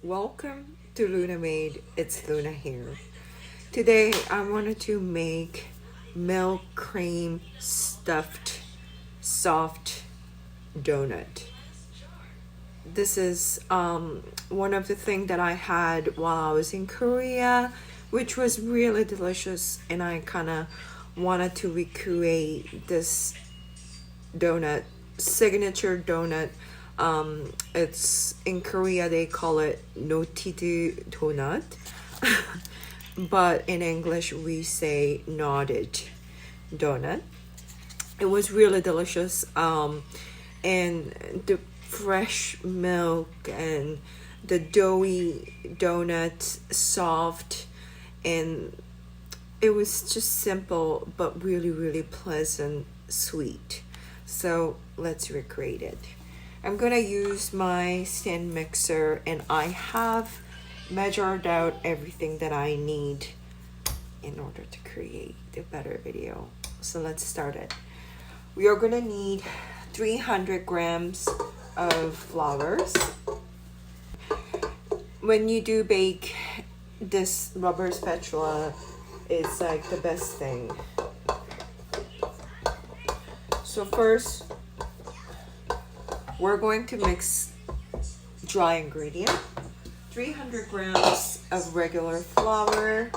Welcome to Luna Made. It's Luna here. Today I wanted to make milk cream stuffed soft donut. This is one of the things that I had while I was in Korea, which was really delicious, and I kind of wanted to recreate this donut, signature donut. It's in Korea they call it knotted donut, but in English we say knotted donut. It was really delicious, and the fresh milk and the doughy donut soft, and it was just simple but really pleasant sweet. So let's recreate it. I'm gonna use my stand mixer, and I have measured out everything that I need in order to create a better video. So let's start it. We are gonna need 300 grams of flours. When you do bake, this rubber spatula is like the best thing. So first, we're going to mix dry ingredient. 300 grams of regular flour.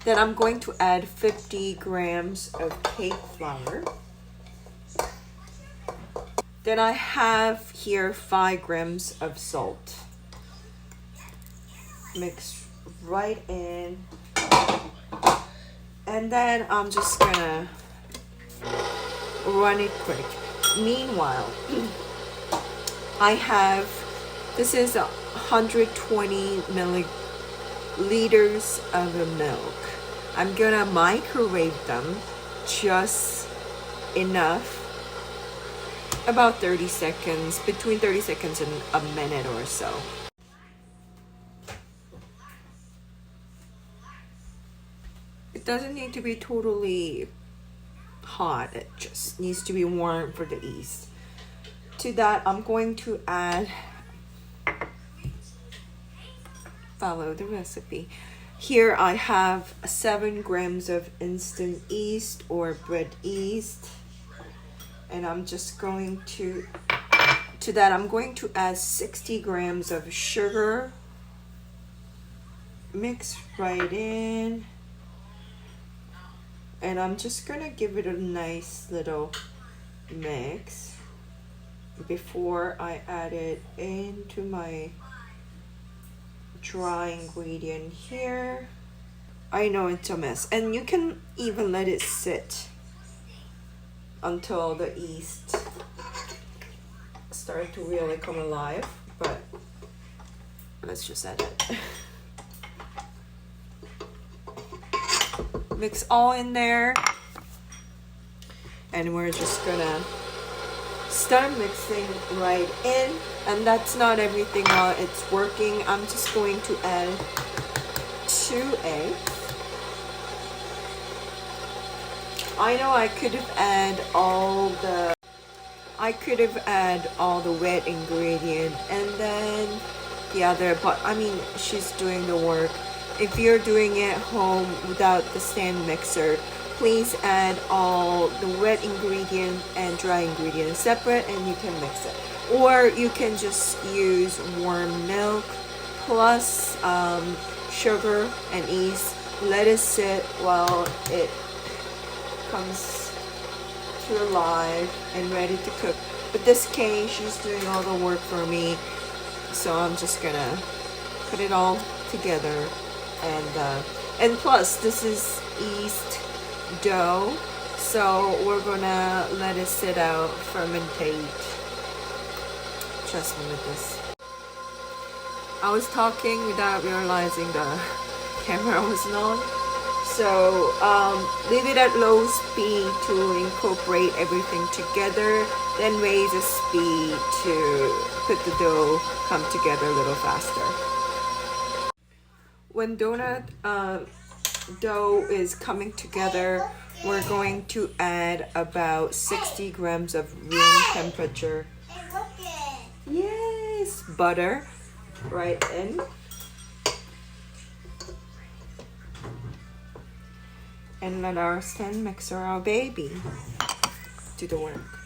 Then I'm going to add 50 grams of cake flour. Then I have here 5 grams of salt. Mix right in. And then I'm just gonna run it quick. Meanwhile, I have, this is 120 milliliters of milk. I'm gonna microwave them just enough, about 30 seconds, between 30 seconds and a minute or so. It doesn't need to be totally hot, it just needs to be warm for the yeast. To that, I'm going to add, follow the recipe. Here I have 7 grams of instant yeast or bread yeast, and I'm just going to that I'm going to add 60 grams of sugar. Mix right in. And I'm just gonna give it a nice little mix before I add it into my dry ingredient here. I know it's a mess, and you can even let it sit until the yeast start to really come alive, but let's just add it. Mix all in there, and we're just gonna start mixing right in. And that's not everything while it's working. I'm just going to add 2 eggs. I know I could have added all the wet ingredient and then the other, but I mean, she's doing the work. If you're doing it at home without the stand mixer, please add all the wet ingredient and dry ingredient separate, and you can mix it. Or you can just use warm milk plus sugar and yeast. Let it sit while it comes to alive and ready to cook. But this case, she's doing all the work for me, so I'm just gonna put it all together. And plus this is yeast dough, so we're gonna let it sit out, fermentate. Trust me with this. I was talking without realizing the camera wasn't on, so leave it at low speed to incorporate everything together, then raise the speed to put the dough come together a little faster. When donut dough is coming together, we're going to add about 60 grams of room temperature. Yes, butter. right in. And let our stand mixer, our baby, do the work.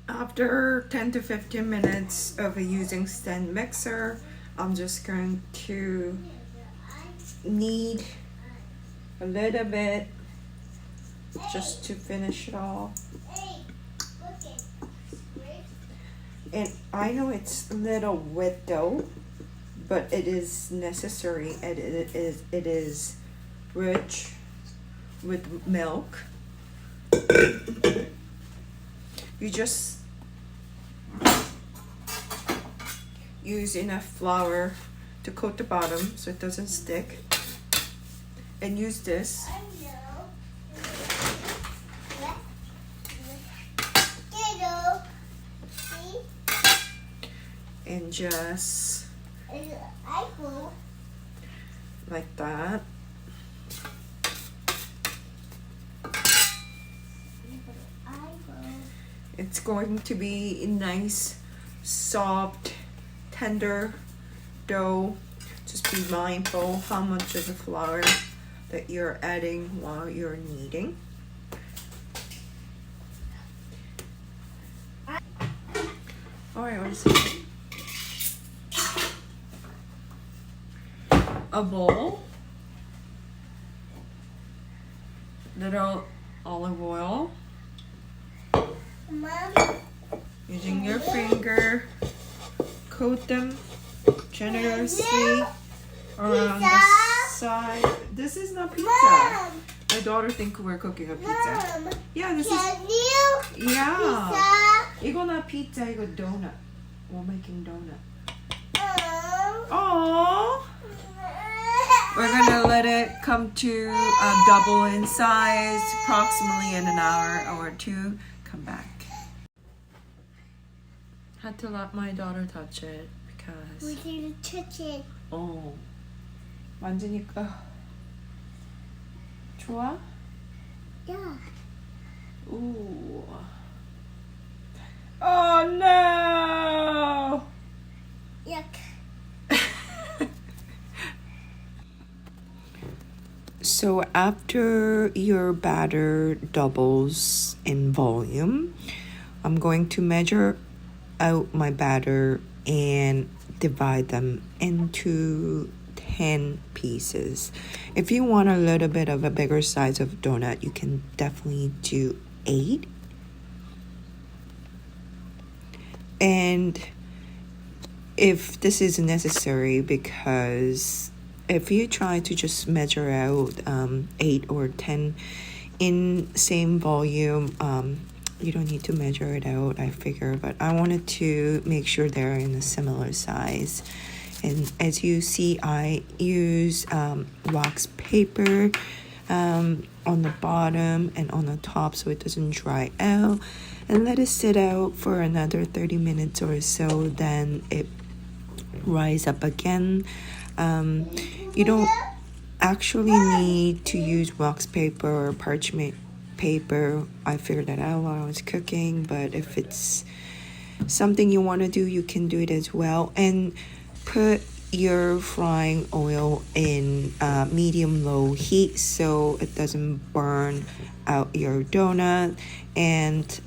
After 10 to 15 minutes of using stand mixer, I'm just going to knead a little bit just to finish it off. And I know it's a little wet though, but it is necessary, and it is rich with milk. You just use enough flour to coat the bottom so it doesn't stick, and use this. And just like that. It's going to be a nice, soft, tender dough. Just be mindful how much of the flour that you're adding while you're kneading. Alright, what is it? A bowl, little olive oil, Mom, using your finger, coat them generously around the side. This is not pizza. Mom, My daughter think we're cooking a pizza. Mom, Yeah, this can you is, yeah. pizza? 이거 not pizza, 이거 donut. We're making donut. Oh. Oh. We're gonna let it come to double in size, approximately in an hour or two. Come back. Had to let my daughter touch it because. We didn't touch it. 어. 만지니까 좋아? Yeah. Ooh. Oh no! Yuck. So after your batter doubles in volume, I'm going to measure out my batter and divide them into 10 pieces. If you want a little bit of a bigger size of donut, you can definitely do 8. And if this is necessary, because if you try to just measure out 8 or 10 in same volume, you don't need to measure it out, I figure, but I wanted to make sure they're in a similar size. And as you see, I use wax paper on the bottom and on the top so it doesn't dry out, and let it sit out for another 30 minutes or so. Then it rise up again. You don't actually need to use wax paper or parchment paper. I figured that out while I was cooking, but if it's something you want to do, you can do it as well. And put your frying oil in medium-low heat so it doesn't burn out your donut. And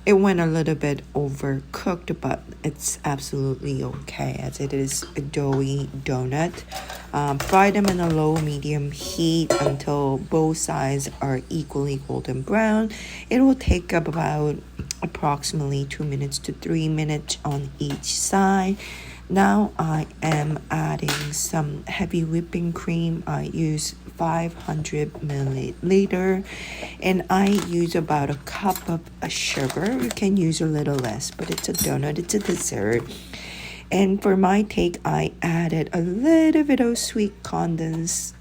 it went a little bit overcooked, but it's absolutely okay as it is a doughy donut. Fry them in a low-medium heat until both sides are equally golden brown. It will take up about approximately 2 minutes to 3 minutes on each side. Now I am adding some heavy whipping cream. I use 500 milliliter, and I use about a cup of sugar. You can use a little less, but it's a donut, it's a dessert. And for my take, I added a little bit of sweet condensed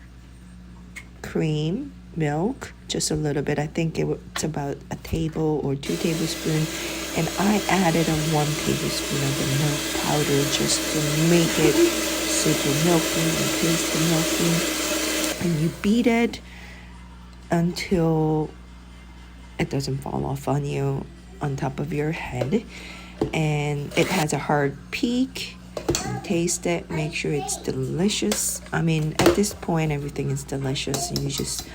cream, milk, just a little bit. I think it's about a table or 2 tablespoons. And I added a 1 tablespoon of the milk powder just to make it super milky and tasty milky. and you beat it until it doesn't fall off on you on top of your head, and it has a hard peak. Taste it, make sure it's delicious. I mean, at this point everything is delicious, and you just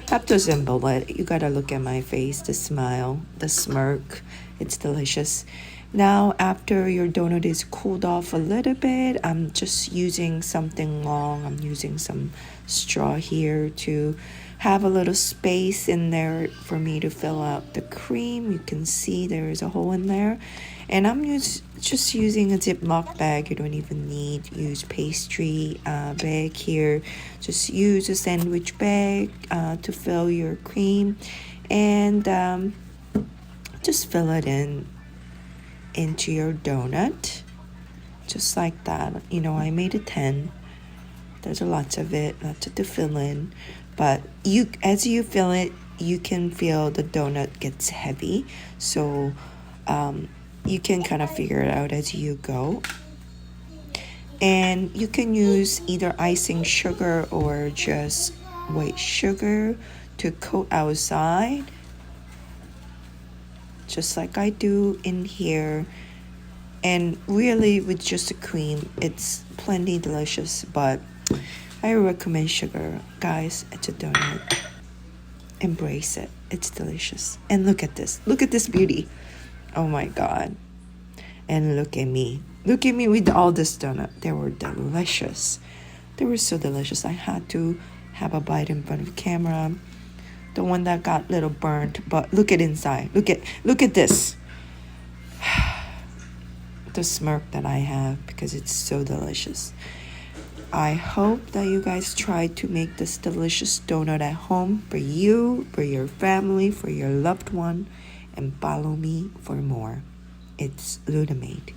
have to assemble it. You gotta look at my face, the smile, the smirk. It's delicious. Now after your donut is cooled off a little bit, I'm just using something long. I'm using some straw here to have a little space in there for me to fill out the cream. You can see there is a hole in there, and I'm just using a Ziploc bag. You don't even use pastry bag here. Just use a sandwich bag to fill your cream, and just fill it into your donut, just like that. You know, I made a 10. There's lots of it, lots to fill in. But as you fill it, you can feel the donut gets heavy. So you can kind of figure it out as you go. And you can use either icing sugar or just white sugar to coat outside, just like I do in here. And really with just the cream, it's plenty delicious, but I recommend sugar. Guys, it's a donut. Embrace it. It's delicious. And look at this. Look at this beauty. Oh my God. And look at me. Look at me with all this donut. They were delicious. They were so delicious. I had to have a bite in front of the camera. The one that got a little burnt, but look at inside. Look at this. The smirk that I have because it's so delicious. I hope that you guys try to make this delicious donut at home for you, for your family, for your loved one, and follow me for more. It's Luna Made.